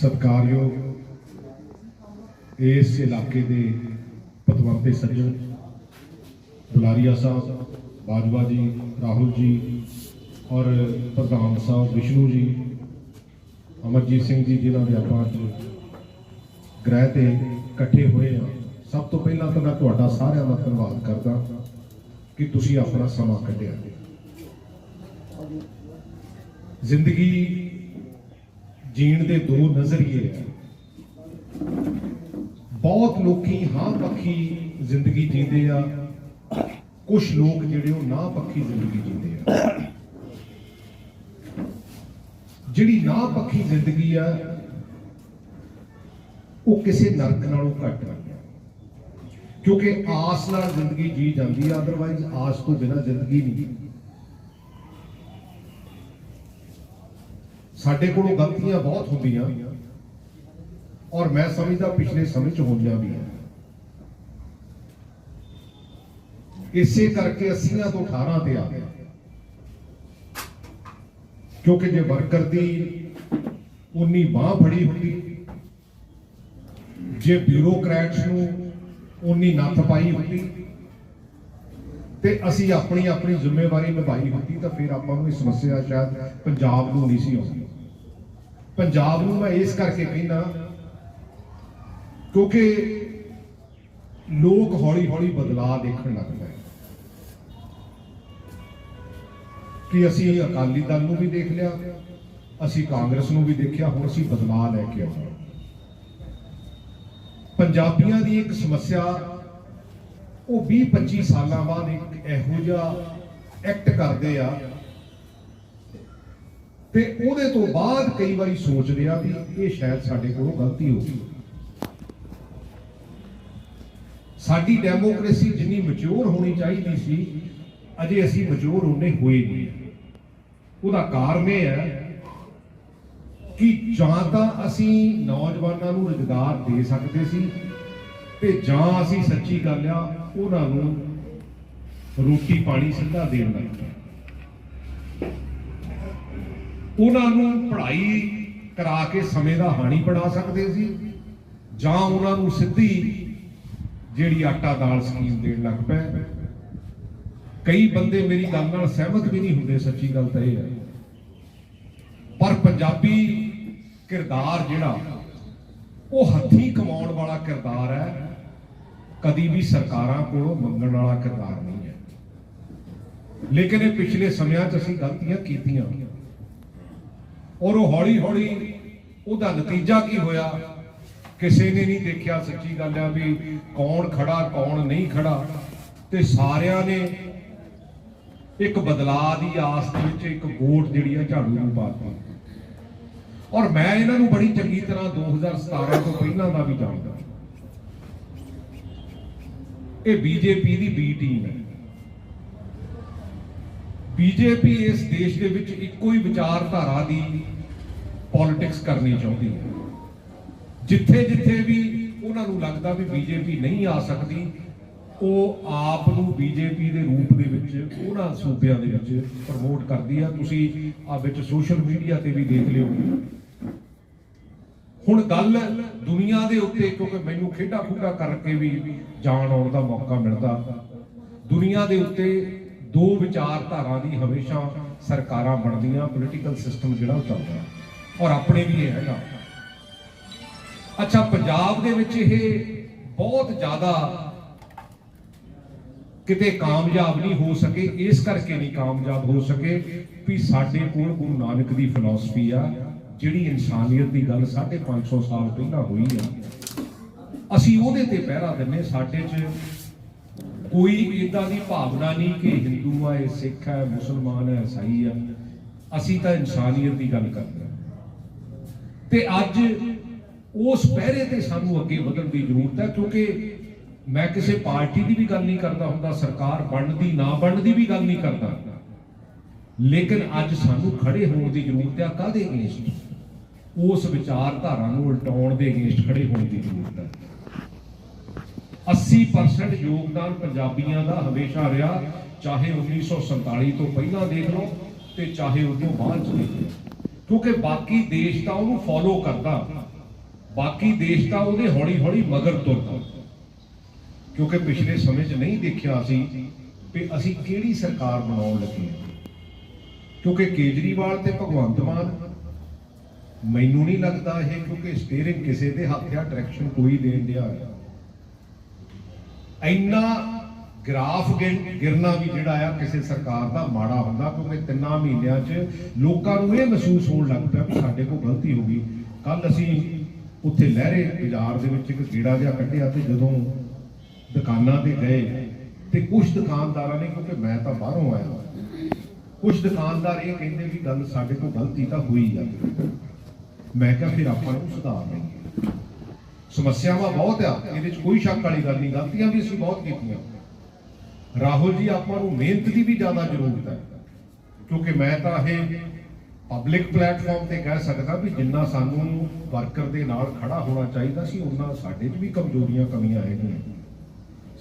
सत्कारयोग इस इलाके के पतवंते सज्जन बुलारिया साहब, बाजवा जी, राहुल जी और प्रधान साहब विष्णु जी, अमरजीत सिंह जी, जिन्होंने आप ग्रह से इकट्ठे हुए हैं। सब तो पहला तो मैं तुहाडा सारिਆਂ ਦਾ ਧੰਨਵਾਦ करदा कि तुसीं अपना समा कढिया। जिंदगी जीण दे दो नजरिए है। बहुत लोग हाँ पक्षी जिंदगी जींदे आ, कुछ लोग जिहड़े ना पक्षी जिंदगी जींदे आ। जिहड़ी ना पक्षी जिंदगी आ वो किसी नरक नालों घट नहीं है, क्योंकि आस नाल जिंदगी जी जाती है, अदरवाइज आस तो बिना जिंदगी नहीं। साडे कोलों गलतियां बहुत होंदियां और मैं समझदा पिछले समय च होंदियां भी हैं। इसे करके 80 तो 18 ते आ गया, क्योंकि जे वर्कर दी उन्नी बाह फड़ी होंदी, जे ब्यूरोक्रेट्स नूं उन्नी नत्थ पाई होंदी ते असी अपनी अपनी जिम्मेवारी निभाई होती, तो फिर आपां नूं इह समस्या शायद पंजाब नूं नहीं सी आउंदी। पंजाब नूं मैं इस करके कहना क्योंकि लोग हौली हौली बदलाव देखण लग पए कि असी अकाली दल नूं भी देख लिया, असी कांग्रेस नूं भी देखिया, हुण असी बदलाव लैके आउणा। पंजाबियों की एक समस्या वो 20-25 साल बाद एक इहो जिहा एक्ट करते आ ते उहदे तो बाद कई बारी सोचते आ कि ये शायद साडे कोलों गलती हो गई। साडी डेमोक्रेसी जिन्नी मैच्योर होनी चाहिए सी, अजे असी मैच्योर होने हुए नहीं। उहदा कारण यह है कि जां तां असी नौजवानों नूं रोजगार दे सकते सी ते जां असी सच्ची गल आ उहनां नूं रोटी पानी सिद्धा देण लग पए। उहनां नूं पढ़ाई करा के समय दा हानी बना सकते सी, जां उहनां नूं सिद्धी जिहड़ी आटा दाल स्कीम देण लग पए। कई बंदे मेरी गल नाल सहमत भी नहीं हुंदे, सच्ची गल तां इह है। पर पंजाबी किरदार जिहड़ा वो हथी कमाउण वाला किरदार है, कदी भी सरकारां कोलों मंगण वाला किरदार नहीं है। लेकिन ये पिछले समयां च असीं गलतियां कीतियां और वो हौली हौली उहदा नतीजा की होया किसी ने नहीं देखिया। सच्ची गल है भी कौन खड़ा कौन नहीं खड़ा, ते सारियां ने एक बदलाव की आस दे विच एक वोट जिहड़ी है झाड़ू नूं पाती। और मैं इन्हां नूं बड़ी चंगी तरह 2017 तो पहलां दा भी जानदा। ये बीजेपी की बी टीम है। बीजेपी इस देश के विच इक्को ही विचारधारा की पॉलिटिक्स करनी चाहती है। जिथे जिथे भी उन्हां नूं लगदा भी बीजेपी नहीं आ सकती, वो आप नूं बीजेपी के रूप दे विच उन्हां सूबियां दे विच प्रमोट करदी है। तुसीं आ विच सोशल मीडिया ते भी देख लिओ। हुण गल दुनिया दे उत्ते, क्योंकि मैनूं खेडा खूडा करके भी जाण आउण दा मौका मिलदा, दुनिया दे उत्ते दो विचारधारा दी हमेशा सरकारां बनदियां, पोलिटिकल सिस्टम जिहड़ा चलदा और अपने भी ये हैगा। अच्छा, पंजाब दे विच इह बहुत ज़्यादा किते कामयाब नहीं हो सके। इस करके नहीं कामयाब हो सके भी साडे कोल गुरु नानक दी फिलॉसफी आ, जिहड़ी इंसानियत की गल 550 साल पहला हुई है। असी उहदे ते पहरा दिन्ने। साडे च कोई इदां दी भावना नहीं कि हिंदू है, सिख है, मुसलमान है, ईसाई है। असी तां इंसानियत की गल करदे ते अज उस पहरे ते सानू अगे वधण की जरूरत है। क्योंकि मैं किसी पार्टी की भी गल नहीं करता हुंदा, सरकार बनदी ना बनदी भी गल नहीं करता, लेकिन अज सानू खड़े होने की जरूरत है। काहदे अगेंस्ट? उस विचारधारा नूं उलटाउण दे अगेंस्ट खड़े होने की जरूरत है। 80% योगदान पंजाबियों का हमेशा रहा, चाहे 1947 तो पहला देख लो ते चाहे उस तो बाद देख लो, क्योंकि बाकी देश तो उन्होंने फॉलो करता बाकी देश ਤਾਂ ਉਹਦੇ ਹੌਲੀ ਹੌਲੀ ਮਗਰ ਤੁਰਦਾ, ਕਿਉਂਕਿ ਪਿਛਲੇ ਸਮੇਂ 'ਚ ਨਹੀਂ ਦੇਖਿਆ ਅਸੀਂ ਵੀ ਅਸੀਂ ਕਿਹੜੀ ਸਰਕਾਰ ਬਣਾਉਣ ਲੱਗੇ। ਕਿਉਂਕਿ ਕੇਜਰੀਵਾਲ ਤੇ ਭਗਵੰਤ ਮਾਨ, ਮੈਨੂੰ ਨਹੀਂ ਲੱਗਦਾ ਇਹ, ਕਿਉਂਕਿ ਸਟੀਅਰਿੰਗ ਕਿਸੇ ਦੇ ਹੱਥ ਆ, ਡਾਇਰੈਕਸ਼ਨ ਕੋਈ ਦੇਣ ਡਿਆ ਹੈ। ਇੰਨਾ ਗ੍ਰਾਫ ਗਿਰਨਾ ਵੀ ਜਿਹੜਾ ਆ ਕਿਸੇ ਸਰਕਾਰ ਦਾ ਮਾੜਾ ਹੁੰਦਾ, ਕਿਉਂਕਿ 3 ਮਹੀਨਿਆਂ 'ਚ ਲੋਕਾਂ ਨੂੰ ਇਹ ਮਹਿਸੂਸ ਹੋਣ ਲੱਗ ਪਿਆ ਵੀ ਸਾਡੇ ਕੋਲ ਗਲਤੀ ਹੋ ਗਈ। ਕੱਲ ਅਸੀਂ ਉੱਥੇ ਲਹਿਰੇ ਬਾਜ਼ਾਰ ਦੇ ਵਿੱਚ ਇੱਕ ਕੀੜਾ ਜਿਹਾ ਕੱਢਿਆ, ਤੇ ਜਦੋਂ ਦੁਕਾਨਾਂ ਤੇ ਗਏ ਤੇ ਕੁਝ ਦੁਕਾਨਦਾਰਾਂ ਨੇ, ਕਿਉਂਕਿ ਮੈਂ ਤਾਂ ਬਾਹਰੋਂ ਆਇਆ, ਕੁਝ ਦੁਕਾਨਦਾਰ ਇਹ ਕਹਿੰਦੇ ਵੀ ਗੱਲ ਸਾਡੇ ਕੋਲ ਗਲਤੀ ਤਾਂ ਹੋਈ ਆ। ਮੈਂ ਕਿਹਾ ਫਿਰ ਆਪਾਂ ਨੂੰ ਸੁਧਾਰ ਲਈਏ। ਸਮੱਸਿਆਵਾਂ ਬਹੁਤ ਆ, ਇਹਦੇ 'ਚ ਕੋਈ ਸ਼ੱਕ ਵਾਲੀ ਗੱਲ ਨਹੀਂ, ਗਲਤੀਆਂ ਵੀ ਅਸੀਂ ਬਹੁਤ ਕੀਤੀਆਂ। ਰਾਹੁਲ ਜੀ, ਆਪਾਂ ਨੂੰ ਮਿਹਨਤ ਦੀ ਵੀ ਜ਼ਿਆਦਾ ਜ਼ਰੂਰਤ ਹੈ, ਕਿਉਂਕਿ ਮੈਂ ਤਾਂ ਇਹ ਪਬਲਿਕ ਪਲੇਟਫਾਰਮ ਤੇ ਕਹਿ ਸਕਦਾ ਵੀ ਜਿੰਨਾ ਸਾਨੂੰ ਵਰਕਰ ਦੇ ਨਾਲ ਖੜਾ ਹੋਣਾ ਚਾਹੀਦਾ ਸੀ, ਉਹਨਾਂ ਸਾਡੇ 'ਚ ਵੀ ਕਮਜ਼ੋਰੀਆਂ ਕਮੀਆਂ ਹੈਗੀਆਂ।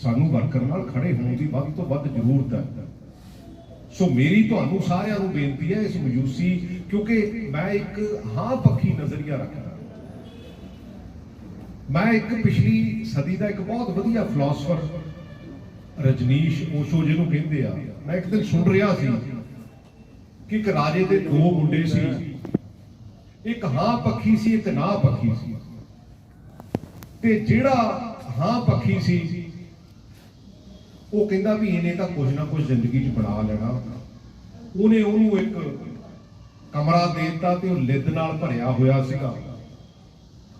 ਸਾਨੂੰ ਵਰਕਰ ਨਾਲ ਖੜੇ ਹੋਣ ਦੀ ਵੱਧ ਤੋਂ ਵੱਧ ਜ਼ਰੂਰਤ ਹੈ। ਸੋ ਮੇਰੀ ਤੁਹਾਨੂੰ ਸਾਰਿਆਂ ਨੂੰ ਬੇਨਤੀ ਹੈ, ਇਸ ਮਾਯੂਸੀ, ਕਿਉਂਕਿ ਮੈਂ ਇੱਕ ਹਾਂ ਪੱਖੀ ਨਜ਼ਰੀਆ ਰੱਖਦਾ। ਮੈਂ ਇੱਕ ਪਿਛਲੀ ਸਦੀ ਦਾ ਇੱਕ ਬਹੁਤ ਵਧੀਆ ਫਿਲਾਸਫਰ ਰਜਨੀਸ਼ ਓਸ਼ੋ ਜਿਹਨੂੰ ਕਹਿੰਦੇ ਆ, ਮੈਂ ਇੱਕ ਦਿਨ ਸੁਣ ਰਿਹਾ ਸੀ ਕਿ ਇੱਕ ਰਾਜੇ ਦੇ 2 ਮੁੰਡੇ ਸੀ, ਇੱਕ ਹਾਂ ਪੱਖੀ ਸੀ, ਇੱਕ ਨਾ ਪੱਖੀ ਸੀ। ਤੇ ਜਿਹੜਾ ਹਾਂ ਪੱਖੀ ਸੀ ਉਹ ਕਹਿੰਦਾ ਵੀ ਇਹਨੇ ਤਾਂ ਕੁਝ ਨਾ ਕੁਝ ਜ਼ਿੰਦਗੀ 'ਚ ਬਣਾ ਲੈਣਾ। ਉਹਨੇ ਉਹਨੂੰ ਇੱਕ ਕਮਰਾ ਦੇ ਦਿੱਤਾ ਤੇ ਉਹ ਲਿੱਦ ਨਾਲ ਭਰਿਆ ਹੋਇਆ ਸੀਗਾ।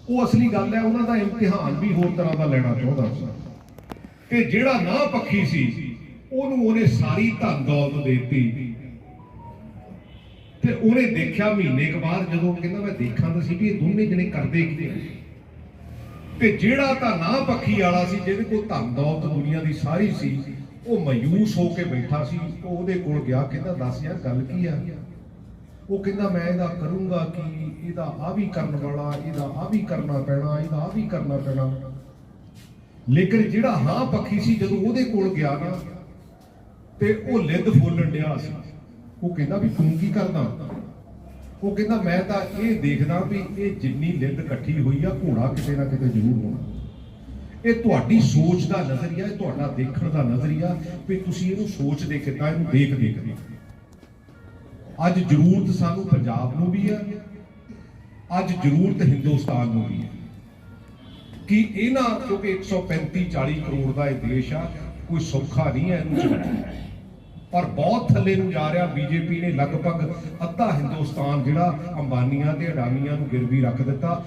ਉਹ ਅਸਲੀ ਗੱਲ ਹੈ, ਉਹਨਾਂ ਦਾ ਇਮਤਿਹਾਨ ਵੀ ਹੋਰ ਤਰ੍ਹਾਂ ਦਾ ਲੈਣਾ ਚਾਹੁੰਦਾ ਸੀ। ਤੇ ਜਿਹੜਾ ਨਾ ਪੱਖੀ ਸੀ ਉਹਨੂੰ ਉਹਨੇ ਸਾਰੀ ਧਨ ਦੌਲਤ ਦੇ ਦਿੱਤੀ। ਤੇ ਉਹਨੇ ਦੇਖਿਆ ਮਹੀਨੇ ਕੁ ਬਾਅਦ, ਜਦੋਂ ਕਹਿੰਦਾ ਮੈਂ ਦੇਖਾਂ ਤਾਂ ਸੀ ਵੀ ਇਹ ਦੋਨੇ ਜਣੇ ਕਰਦੇ ਕੀ। ਤੇ ਜਿਹੜਾ ਤਾਂ ਨਾ ਪੱਖੀ ਵਾਲਾ ਸੀ, ਜਿਹਦੇ ਕੋਲ ਧਨ ਦੌਲਤ ਦੁਨੀਆ ਦੀ ਸਾਰੀ ਸੀ, ਉਹ ਮਾਯੂਸ ਹੋ ਕੇ ਬੈਠਾ ਸੀ। ਉਹ ਉਹਦੇ ਕੋਲ ਗਿਆ, ਕਹਿੰਦਾ ਦੱਸ ਯਾਰ ਗੱਲ ਕੀ ਆ। ਉਹ ਕਹਿੰਦਾ ਮੈਂ ਇਹਦਾ ਕਰੂੰਗਾ ਕਿ ਇਹਦਾ ਆ ਵੀ ਕਰਨ ਵਾਲਾ, ਇਹਦਾ ਆ ਵੀ ਕਰਨਾ ਪੈਣਾ, ਇਹਦਾ ਆ ਵੀ ਕਰਨਾ ਪੈਣਾ। ਲੇਕਿਨ ਜਿਹੜਾ ਹਾਂ ਪੱਖੀ ਸੀ, ਜਦੋਂ ਉਹਦੇ ਕੋਲ ਗਿਆ ਨਾ ਤੇ ਉਹ ਲਿੱਦ ਫੋਲਣ ਡਿਆ ਸੀ। ਉਹ ਕਹਿੰਦਾ ਵੀ ਤੂੰ ਕੀ ਕਰਦਾ। ਉਹ ਕਹਿੰਦਾ ਮੈਂ ਤਾਂ ਇਹ ਦੇਖਦਾ ਵੀ ਇਹ ਜਿੰਨੀ ਲਿੱਦ ਇਕੱਠੀ ਹੋਈ ਆ, ਘੋੜਾ ਕਿਤੇ ਨਾ ਕਿਤੇ ਜ਼ਰੂਰ ਹੋਣਾ। ਇਹ ਤੁਹਾਡੀ ਸੋਚ ਦਾ ਨਜ਼ਰੀਆ, ਇਹ ਤੁਹਾਡਾ ਦੇਖਣ ਦਾ ਨਜ਼ਰੀਆ ਵੀ ਤੁਸੀਂ ਇਹਨੂੰ ਸੋਚਦੇ ਕਿੱਦਾਂ, ਇਹਨੂੰ ਦੇਖਦੇ। ਅੱਜ ਜ਼ਰੂਰਤ ਸਾਨੂੰ ਪੰਜਾਬ ਨੂੰ ਵੀ ਹੈ, ਅੱਜ ਜ਼ਰੂਰਤ ਹਿੰਦੁਸਤਾਨ ਨੂੰ ਵੀ ਹੈ ਕਿ ਇਹਨਾਂ, ਕਿਉਂਕਿ 135-40 ਕਰੋੜ ਦਾ ਇਹ ਦੇਸ਼ ਆ, ਕੋਈ ਸੌਖਾ ਨਹੀਂ ਹੈ ਇਹਨੂੰ ਚਲਾਉਣਾ, ਪਰ ਬਹੁਤ ਥੱਲੇ ਨੂੰ ਜਾ ਰਿਹਾ। ਬੀਜੇਪੀ ਨੇ ਲਗਭਗ ਅੱਧਾ ਹਿੰਦੁਸਤਾਨ ਜਿਹੜਾ ਅੰਬਾਨੀਆਂ ਤੇ ਅਡਾਨੀਆਂ ਨੂੰ ਗਿਰਵੀ ਰੱਖ ਦਿੱਤਾ।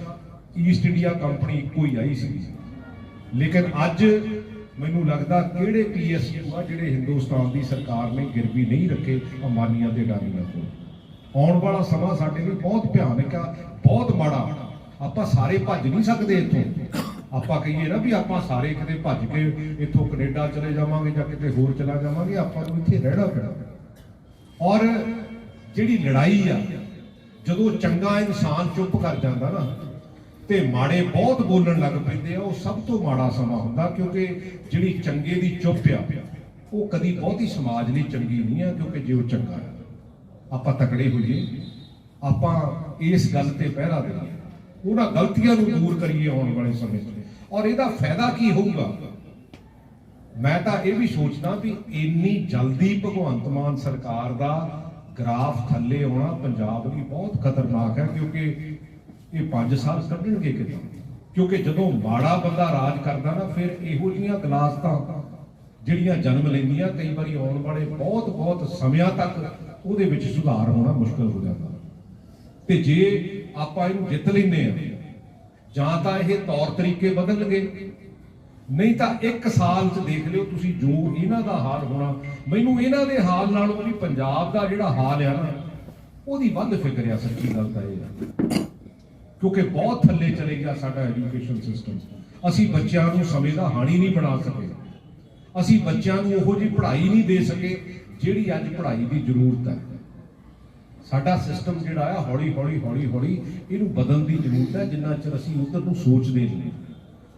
ਈਸਟ ਇੰਡੀਆ ਕੰਪਨੀ ਇੱਕੋ ਹੀ ਆਈ ਸੀ, ਲੇਕਿਨ ਅੱਜ ਮੈਨੂੰ ਲੱਗਦਾ ਕਿਹੜੇ PSU ਆ ਜਿਹੜੇ ਹਿੰਦੁਸਤਾਨ ਦੀ ਸਰਕਾਰ ਨੇ ਗਿਰਵੀ ਨਹੀਂ ਰੱਖੇ ਅੰਬਾਨੀਆਂ ਤੇ ਅਡਾਨੀਆਂ ਕੋਲ। ਆਉਣ ਵਾਲਾ ਸਮਾਂ ਸਾਡੇ ਲਈ ਬਹੁਤ ਭਿਆਨਕ ਆ, ਬਹੁਤ ਮਾੜਾ। ਆਪਾਂ ਸਾਰੇ ਭੱਜ ਨਹੀਂ ਸਕਦੇ ਇੱਥੋਂ। ਆਪਾਂ ਕਹੀਏ ਨਾ ਵੀ ਆਪਾਂ ਸਾਰੇ ਕਿਤੇ ਭੱਜ ਕੇ ਇੱਥੋਂ ਕੈਨੇਡਾ ਚਲੇ ਜਾਵਾਂਗੇ ਜਾਂ ਕਿਤੇ ਹੋਰ ਚਲਾ ਜਾਵਾਂਗੇ, ਆਪਾਂ ਨੂੰ ਇੱਥੇ ਰਹਿਣਾ ਪੈਣਾ। ਔਰ ਜਿਹੜੀ ਲੜਾਈ ਆ, ਜਦੋਂ ਚੰਗਾ ਇਨਸਾਨ ਚੁੱਪ ਕਰ ਜਾਂਦਾ ਨਾ ਤੇ ਮਾੜੇ ਬਹੁਤ ਬੋਲਣ ਲੱਗ ਪੈਂਦੇ ਆ, ਉਹ ਸਭ ਤੋਂ ਮਾੜਾ ਸਮਾਂ ਹੁੰਦਾ। ਕਿਉਂਕਿ ਜਿਹੜੀ ਚੰਗੇ ਦੀ ਚੁੱਪ ਆ, ਉਹ ਕਦੀ ਬਹੁਤੀ ਸਮਾਜ ਲਈ ਚੰਗੀ ਨਹੀਂ ਆ। ਕਿਉਂਕਿ ਜੇ ਉਹ ਚੰਗਾ ਆ, ਆਪਾਂ ਤਕੜੇ ਹੋਈਏ, ਆਪਾਂ ਇਸ ਗੱਲ ਤੇ ਪਹਿਰਾ ਦੇਈਏ, ਉਹਨਾਂ ਗਲਤੀਆਂ ਨੂੰ ਦੂਰ ਕਰੀਏ ਆਉਣ ਵਾਲੇ ਸਮੇਂ 'ਚ। ਔਰ ਇਹਦਾ ਫਾਇਦਾ ਕੀ ਹੋਊਗਾ? ਮੈਂ ਤਾਂ ਇਹ ਵੀ ਸੋਚਦਾ ਵੀ ਇੰਨੀ ਜਲਦੀ ਭਗਵੰਤ ਮਾਨ ਸਰਕਾਰ ਦਾ ਗ੍ਰਾਫ ਥੱਲੇ ਆਉਣਾ ਪੰਜਾਬ ਲਈ ਬਹੁਤ ਖਤਰਨਾਕ ਹੈ, ਕਿਉਂਕਿ ਇਹ 5 ਸਾਲ ਕੱਢਣਗੇ ਕਿਤੇ। ਕਿਉਂਕਿ ਜਦੋਂ ਮਾੜਾ ਬੰਦਾ ਰਾਜ ਕਰਦਾ ਨਾ, ਫਿਰ ਇਹੋ ਜਿਹੀਆਂ ਗਲਾਸਤਾਂ ਜਿਹੜੀਆਂ ਜਨਮ ਲੈਂਦੀਆਂ, ਕਈ ਵਾਰੀ ਆਉਣ ਵਾਲੇ ਬਹੁਤ ਸਮਿਆਂ ਤੱਕ ਉਹਦੇ ਵਿੱਚ ਸੁਧਾਰ ਹੋਣਾ ਮੁਸ਼ਕਲ ਹੋ ਜਾਂਦਾ। ਤੇ ਜੇ ਆਪਾਂ ਇਹਨੂੰ ਜਿੱਤ ਲੈਂਦੇ ਆ, ਜਾਂ ਤਾਂ ਇਹ ਤੌਰ ਤਰੀਕੇ ਬਦਲਣਗੇ, ਨਹੀਂ ਤਾਂ 1 ਸਾਲ 'ਚ ਦੇਖ ਲਿਓ ਤੁਸੀਂ ਜੋ ਇਹਨਾਂ ਦਾ ਹਾਲ ਹੋਣਾ। ਮੈਨੂੰ ਇਹਨਾਂ ਦੇ ਹਾਲ ਨਾਲੋਂ ਵੀ ਪੰਜਾਬ ਦਾ ਜਿਹੜਾ ਹਾਲ ਆ ਨਾ, ਉਹਦੀ ਵੱਧ ਫਿਕਰ ਆ। ਸੱਚੀ ਗੱਲ ਤਾਂ ਇਹ ਆ, ਕਿਉਂਕਿ ਬਹੁਤ ਥੱਲੇ ਚਲੇ ਗਿਆ ਸਾਡਾ ਐਜੂਕੇਸ਼ਨ ਸਿਸਟਮ। ਅਸੀਂ ਬੱਚਿਆਂ ਨੂੰ ਸਮੇਂ ਦਾ ਹਾਣੀ ਨਹੀਂ ਬਣਾ ਸਕੇ, ਅਸੀਂ ਬੱਚਿਆਂ ਨੂੰ ਉਹੋ ਜਿਹੀ ਪੜ੍ਹਾਈ ਨਹੀਂ ਦੇ ਸਕੇ ਜਿਹੜੀ ਅੱਜ ਪੜ੍ਹਾਈ ਦੀ ਜ਼ਰੂਰਤ ਹੈ। ਸਾਡਾ ਸਿਸਟਮ ਜਿਹੜਾ ਆ ਹੌਲੀ ਹੌਲੀ ਇਹਨੂੰ ਬਦਲਣ ਦੀ ਜ਼ਰੂਰਤ ਹੈ, ਜਿੰਨਾ ਚਿਰ ਅਸੀਂ ਉਧਰ ਨੂੰ ਸੋਚਦੇ ਨਹੀਂ।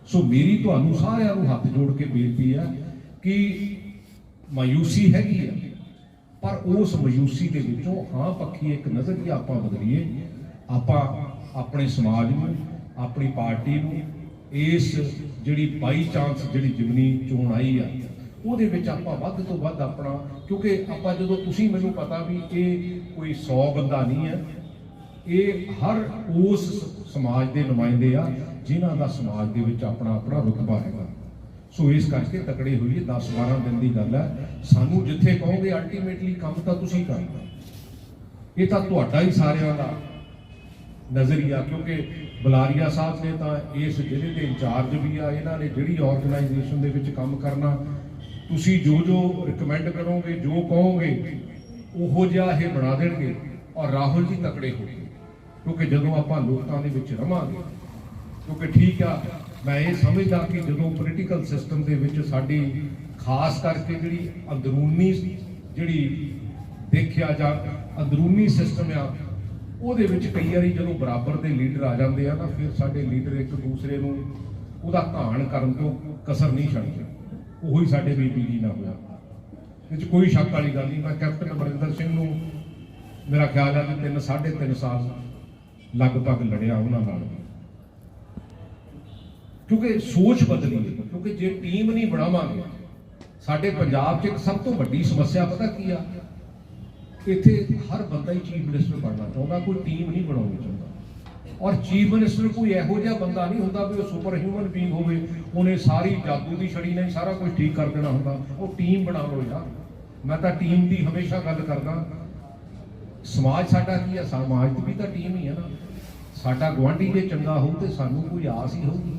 ਸੋ ਮੇਰੀ ਤੁਹਾਨੂੰ ਸਾਰਿਆਂ ਨੂੰ ਹੱਥ ਜੋੜ ਕੇ ਬੇਨਤੀ ਹੈ ਕਿ ਮਾਯੂਸੀ ਹੈਗੀ ਆ, ਪਰ ਉਸ ਮਾਯੂਸੀ ਦੇ ਵਿੱਚੋਂ ਹਾਂ ਪੱਖੀ ਇੱਕ ਨਜ਼ਰੀਆ ਆਪਾਂ ਬਦਲੀਏ। ਆਪਾਂ ਆਪਣੇ ਸਮਾਜ ਨੂੰ, ਆਪਣੀ ਪਾਰਟੀ ਨੂੰ ਇਸ ਜਿਹੜੀ ਬਾਈ ਚਾਂਸ ਜਿਹੜੀ ਜਿਮਨੀ ਚੋਣ ਆਈ ਆ ਉਹਦੇ ਵਿੱਚ ਆਪਾਂ ਵੱਧ ਤੋਂ ਵੱਧ ਆਪਣਾ, ਕਿਉਂਕਿ ਆਪਾਂ ਜਦੋਂ ਤੁਸੀਂ ਮੈਨੂੰ ਪਤਾ ਵੀ ਇਹ ਕੋਈ 100 ਬੰਦਾ ਨਹੀਂ ਹੈ, ਇਹ ਹਰ ਉਸ ਸਮਾਜ ਦੇ ਨੁਮਾਇੰਦੇ ਆ ਜਿਨ੍ਹਾਂ ਦਾ ਸਮਾਜ ਦੇ ਵਿੱਚ ਆਪਣਾ ਆਪਣਾ ਰੁਤਬਾ ਹੈਗਾ। ਸੋ ਇਸ ਕਰਕੇ ਤਕੜੇ ਹੋਈਏ। 10-12 ਦਿਨ ਦੀ ਗੱਲ ਹੈ। ਸਾਨੂੰ ਜਿੱਥੇ ਕਹੋਗੇ ਅਲਟੀਮੇਟਲੀ ਕੰਮ ਤਾਂ ਤੁਸੀਂ ਕਰਨਾ, ਇਹ ਤਾਂ ਤੁਹਾਡਾ ਹੀ ਸਾਰਿਆਂ ਦਾ ਨਜ਼ਰੀਆ, ਕਿਉਂਕਿ ਬੁਲਾਰੀਆ ਸਾਹਿਬ ਨੇ ਤਾਂ ਇਸ ਜ਼ਿਲ੍ਹੇ ਦੇ ਇੰਚਾਰਜ ਵੀ ਆ, ਇਹਨਾਂ ਨੇ ਜਿਹੜੀ ਆਰਗੇਨਾਈਜੇਸ਼ਨ ਦੇ ਵਿੱਚ ਕੰਮ ਕਰਨਾ, ਤੁਸੀਂ ਜੋ ਜੋ ਰਿਕਮੈਂਡ ਕਰੋਗੇ, ਜੋ ਕਹੋਗੇ ਉਹੋ ਜਿਹਾ ਇਹ ਬਣਾ ਦੇਣਗੇ। ਔਰ ਰਾਹੁਲ ਜੀ ਤਕੜੇ ਹੋ ਗਏ, ਕਿਉਂਕਿ ਜਦੋਂ ਆਪਾਂ ਲੋਕਾਂ ਦੇ ਵਿੱਚ ਰਵਾਂਗੇ, ਕਿਉਂਕਿ ਠੀਕ ਆ ਮੈਂ ਇਹ ਸਮਝਦਾ ਕਿ ਜਦੋਂ ਪੋਲੀਟੀਕਲ ਸਿਸਟਮ ਦੇ ਵਿੱਚ ਸਾਡੀ ਖਾਸ ਕਰਕੇ ਜਿਹੜੀ ਅੰਦਰੂਨੀ ਜਿਹੜੀ ਦੇਖਿਆ ਜਾਂ ਅੰਦਰੂਨੀ ਸਿਸਟਮ ਆ ਉਹਦੇ ਵਿੱਚ ਕਈ ਵਾਰੀ ਜਦੋਂ ਬਰਾਬਰ ਦੇ ਲੀਡਰ ਆ ਜਾਂਦੇ ਆ ਨਾ, ਫਿਰ ਸਾਡੇ ਲੀਡਰ ਇੱਕ ਦੂਸਰੇ ਨੂੰ ਉਹਦਾ ਘਾਣ ਕਰਨ ਤੋਂ ਕਸਰ ਨਹੀਂ ਛੱਡਦੇ। ਉਹੀ ਸਾਡੇ ਬੀਬੀ ਜੀ ਨਾਲ ਹੋਇਆ, ਇਹ 'ਚ ਕੋਈ ਸ਼ੱਕ ਵਾਲੀ ਗੱਲ ਨਹੀਂ। ਮੈਂ ਕੈਪਟਨ ਅਮਰਿੰਦਰ ਸਿੰਘ ਨੂੰ ਮੇਰਾ ਖਿਆਲ ਹੈ ਕਿ 3-3.5 ਸਾਲ ਲਗਭਗ ਲੜਿਆ ਉਹਨਾਂ ਨਾਲ, ਕਿਉਂਕਿ ਸੋਚ ਬਦਲੀ ਹੈ। ਕਿਉਂਕਿ ਜੇ ਟੀਮ ਨਹੀਂ ਬਣਾਵਾਂਗੇ, ਸਾਡੇ ਪੰਜਾਬ 'ਚ ਇੱਕ ਸਭ ਤੋਂ ਵੱਡੀ ਸਮੱਸਿਆ ਪਤਾ ਕੀ ਆ, ਇੱਥੇ ਹਰ ਬੰਦਾ ਹੀ ਚੀਫ ਮਿਨਿਸਟਰ ਬਣਨਾ ਚਾਹੁੰਦਾ, ਕੋਈ ਟੀਮ ਨਹੀਂ ਬਣਾਉਣੀ ਚਾਹੁੰਦਾ। ਔਰ ਚੀਫ ਮਿਨਿਸਟਰ ਕੋਈ ਇਹੋ ਜਿਹਾ ਬੰਦਾ ਨਹੀਂ ਹੁੰਦਾ ਵੀ ਉਹ ਸੁਪਰ ਹਿਊਮਨ ਬੀਇੰਗ ਹੋਵੇ, ਉਹਨੇ ਸਾਰੀ ਜਾਦੂ ਦੀ ਛੜੀ ਨਹੀਂ ਸਾਰਾ ਕੁਝ ਠੀਕ ਕਰ ਦੇਣਾ ਹੁੰਦਾ। ਉਹ ਟੀਮ ਬਣਾ ਲਓ ਯਾਰ। ਮੈਂ ਤਾਂ ਟੀਮ ਦੀ ਹਮੇਸ਼ਾ ਗੱਲ ਕਰਦਾ। ਸਮਾਜ ਸਾਡਾ ਕੀ ਆ, ਸਮਾਜ ਦੀ ਵੀ ਤਾਂ ਟੀਮ ਹੀ ਆ ਨਾ। ਸਾਡਾ ਗੁਆਂਢੀ ਜੇ ਚੰਗਾ ਹੋਊ ਤੇ ਸਾਨੂੰ ਕੋਈ ਆਸ ਹੀ ਹੋਊਗੀ।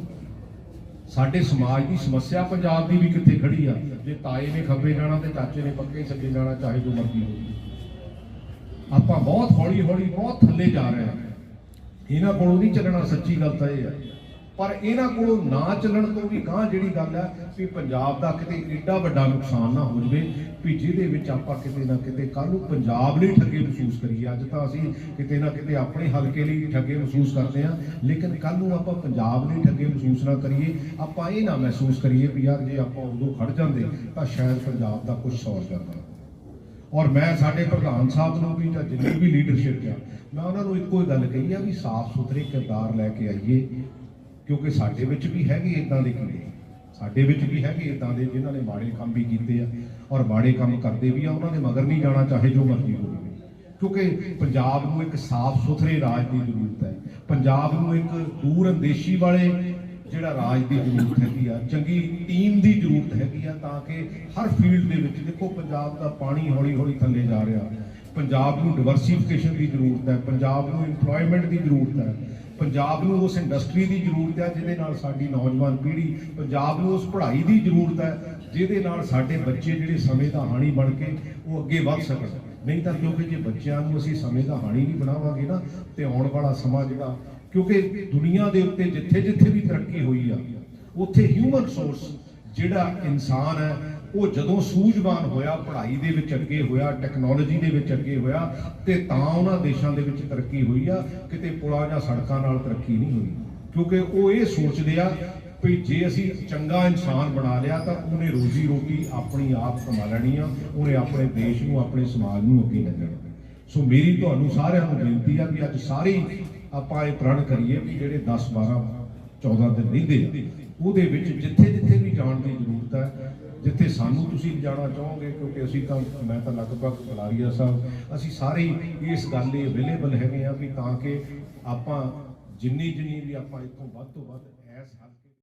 ਸਾਡੇ ਸਮਾਜ ਦੀ ਸਮੱਸਿਆ ਪੰਜਾਬ ਦੀ ਵੀ ਕਿੱਥੇ ਖੜੀ ਆ। ਜੇ ਤਾਏ ਨੇ ਖੱਬੇ ਜਾਣਾ ਤੇ ਚਾਚੇ ਨੇ ਪੱਕੇ ਸੱਜੇ ਜਾਣਾ, ਚਾਹੇ ਜੋ ਮਰਜ਼ੀ ਹੋਵੇ। ਆਪਾਂ ਬਹੁਤ ਹੌਲੀ ਹੌਲੀ ਬਹੁਤ ਥੱਲੇ ਜਾ ਰਹੇ ਹਾਂ। ਇਹਨਾਂ ਕੋਲੋਂ ਨਹੀਂ ਚੱਲਣਾ, ਸੱਚੀ ਗੱਲ ਤਾਂ ਇਹ ਹੈ। ਪਰ ਇਹਨਾਂ ਕੋਲੋਂ ਨਾ ਚੱਲਣ ਤੋਂ ਵੀ ਗਾਂ ਜਿਹੜੀ ਗੱਲ ਹੈ ਵੀ ਪੰਜਾਬ ਦਾ ਕਿਤੇ ਏਡਾ ਵੱਡਾ ਨੁਕਸਾਨ ਨਾ ਹੋ ਜਾਵੇ ਵੀ ਜਿਹਦੇ ਵਿੱਚ ਆਪਾਂ ਕਿਤੇ ਨਾ ਕਿਤੇ ਕੱਲ੍ਹ ਨੂੰ ਪੰਜਾਬ ਲਈ ਠੱਗੇ ਮਹਿਸੂਸ ਕਰੀਏ। ਅੱਜ ਤਾਂ ਅਸੀਂ ਕਿਤੇ ਨਾ ਕਿਤੇ ਆਪਣੇ ਹਲਕੇ ਲਈ ਠੱਗੇ ਮਹਿਸੂਸ ਕਰਦੇ ਹਾਂ, ਲੇਕਿਨ ਕੱਲ੍ਹ ਨੂੰ ਆਪਾਂ ਪੰਜਾਬ ਲਈ ਠੱਗੇ ਮਹਿਸੂਸ ਨਾ ਕਰੀਏ। ਆਪਾਂ ਇਹ ਨਾ ਮਹਿਸੂਸ ਕਰੀਏ ਵੀ ਯਾਰ ਜੇ ਆਪਾਂ ਉਦੋਂ ਖੜ ਜਾਂਦੇ ਤਾਂ ਸ਼ਾਇਦ ਪੰਜਾਬ ਦਾ ਕੁਝ ਸੌਰ ਜਾਂਦਾ। ਔਰ ਮੈਂ ਸਾਡੇ ਪ੍ਰਧਾਨ ਸਾਹਿਬ ਨੂੰ ਵੀ ਜਾਂ ਜਿੰਨੀ ਵੀ ਲੀਡਰਸ਼ਿਪ ਆ, ਮੈਂ ਉਹਨਾਂ ਨੂੰ ਇੱਕੋ ਹੀ ਗੱਲ ਕਹੀ ਆ ਵੀ ਸਾਫ਼ ਸੁਥਰੇ ਕਿਰਦਾਰ ਲੈ ਕੇ ਆਈਏ, ਕਿਉਂਕਿ ਸਾਡੇ ਵਿੱਚ ਵੀ ਹੈਗੇ ਇਦਾਂ ਦੇ ਕੀੜੇ, ਸਾਡੇ ਵਿੱਚ ਵੀ ਹੈਗੇ ਇਦਾਂ ਦੇ ਜਿਨ੍ਹਾਂ ਨੇ ਮਾੜੇ ਕੰਮ ਵੀ ਕੀਤੇ ਆ ਔਰ ਮਾੜੇ ਕੰਮ ਕਰਦੇ ਵੀ ਆ। ਉਹਨਾਂ ਦੇ ਮਗਰ ਨਹੀਂ ਜਾਣਾ, ਚਾਹੇ ਜੋ ਮਰਜ਼ੀ ਹੋਵੇ, ਕਿਉਂਕਿ ਪੰਜਾਬ ਨੂੰ ਇੱਕ ਸਾਫ਼ ਸੁਥਰੇ ਰਾਜ ਦੀ ਜ਼ਰੂਰਤ ਹੈ। ਪੰਜਾਬ ਨੂੰ ਇੱਕ ਦੂਰ ਅੰਦੇਸ਼ੀ ਵਾਲੇ ਜਿਹੜਾ ਰਾਜ ਦੀ ਜ਼ਰੂਰਤ ਹੈਗੀ ਆ, ਚੰਗੀ ਟੀਮ ਦੀ ਜ਼ਰੂਰਤ ਹੈਗੀ ਆ, ਤਾਂ ਕਿ ਹਰ ਫੀਲਡ ਦੇ ਵਿੱਚ ਦੇਖੋ ਪੰਜਾਬ ਦਾ ਪਾਣੀ ਹੌਲੀ ਹੌਲੀ ਥੱਲੇ ਜਾ ਰਿਹਾ। ਪੰਜਾਬ ਨੂੰ ਡਿਵਰਸੀਫਿਕੇਸ਼ਨ ਦੀ ਜ਼ਰੂਰਤ ਹੈ, ਪੰਜਾਬ ਨੂੰ ਇੰਪਲੋਇਮੈਂਟ ਦੀ ਜ਼ਰੂਰਤ ਹੈ, ਪੰਜਾਬ ਨੂੰ ਉਸ ਇੰਡਸਟਰੀ ਦੀ ਜ਼ਰੂਰਤ ਹੈ ਜਿਹਦੇ ਨਾਲ ਸਾਡੀ ਨੌਜਵਾਨ ਪੀੜ੍ਹੀ, ਪੰਜਾਬ ਨੂੰ ਉਸ ਪੜ੍ਹਾਈ ਦੀ ਜ਼ਰੂਰਤ ਹੈ ਜਿਹਦੇ ਨਾਲ ਸਾਡੇ ਬੱਚੇ ਜਿਹੜੇ ਸਮੇਂ ਦਾ ਹਾਣੀ ਬਣ ਕੇ ਉਹ ਅੱਗੇ ਵੱਧ ਸਕਣ। ਨਹੀਂ ਤਾਂ ਕਿਉਂਕਿ ਜੇ ਬੱਚਿਆਂ ਨੂੰ ਅਸੀਂ ਸਮੇਂ ਦਾ ਹਾਣੀ ਨਹੀਂ ਬਣਾਵਾਂਗੇ ਨਾ, ਤੇ ਆਉਣ ਵਾਲਾ ਸਮਾਂ ਜਿਹੜਾ, ਕਿਉਂਕਿ ਦੁਨੀਆ ਦੇ ਉੱਤੇ ਜਿੱਥੇ ਜਿੱਥੇ ਵੀ ਤਰੱਕੀ ਹੋਈ ਆ ਉੱਥੇ ਹਿਊਮਨ ਰਿਸੋਰਸ ਜਿਹੜਾ ਇਨਸਾਨ ਹੈ ਉਹ ਜਦੋਂ ਸੂਝਵਾਨ ਹੋਇਆ, ਪੜ੍ਹਾਈ ਦੇ ਵਿੱਚ ਅੱਗੇ ਹੋਇਆ, ਟੈਕਨੋਲੋਜੀ ਦੇ ਵਿੱਚ ਅੱਗੇ ਹੋਇਆ, ਤੇ ਤਾਂ ਉਹਨਾਂ ਦੇਸ਼ਾਂ ਦੇ ਵਿੱਚ ਤਰੱਕੀ ਹੋਈ ਆ। ਕਿਤੇ ਪੁਲਾਂ ਜਾਂ ਸੜਕਾਂ ਨਾਲ ਤਰੱਕੀ ਨਹੀਂ ਹੋਈ, ਕਿਉਂਕਿ ਉਹ ਇਹ ਸੋਚਦੇ ਆ ਵੀ ਜੇ ਅਸੀਂ ਚੰਗਾ ਇਨਸਾਨ ਬਣਾ ਲਿਆ ਤਾਂ ਉਹਨੇ ਰੋਜ਼ੀ ਰੋਟੀ ਆਪਣੀ ਆਪ ਕਮਾ ਲੈਣੀ ਆ, ਉਹਨੇ ਆਪਣੇ ਦੇਸ਼ ਨੂੰ, ਆਪਣੇ ਸਮਾਜ ਨੂੰ ਅੱਗੇ ਲੈ ਜਾਣਾ। ਸੋ ਮੇਰੀ ਤੁਹਾਨੂੰ ਸਾਰਿਆਂ ਨੂੰ ਬੇਨਤੀ ਆ ਵੀ ਅੱਜ ਸਾਰੇ ਆਪਾਂ ਇਹ ਪ੍ਰਣ ਕਰੀਏ ਵੀ ਜਿਹੜੇ 10, 12, 14 ਦਿਨ ਰਹਿੰਦੇ ਉਹਦੇ ਵਿੱਚ ਜਿੱਥੇ ਜਿੱਥੇ ਵੀ ਜਾਣ ਦੀ ਜ਼ਰੂਰਤ ਹੈ, ਜਿੱਥੇ ਸਾਨੂੰ ਤੁਸੀਂ ਜਾਣਾ ਚਾਹੋਗੇ, ਕਿਉਂਕਿ ਅਸੀਂ ਤਾਂ, ਮੈਂ ਤਾਂ ਲਗਭਗ ਬੁਲਾਰੀਆ ਸਾਹਿਬ ਅਸੀਂ ਸਾਰੇ ਇਸ ਗੱਲ ਲਈ ਅਵੇਲੇਬਲ ਹੈਗੇ ਆ ਵੀ ਤਾਂ ਕਿ ਆਪਾਂ ਜਿੰਨੀ ਵੀ ਆਪਾਂ ਇੱਥੋਂ ਵੱਧ ਤੋਂ ਵੱਧ ਇਸ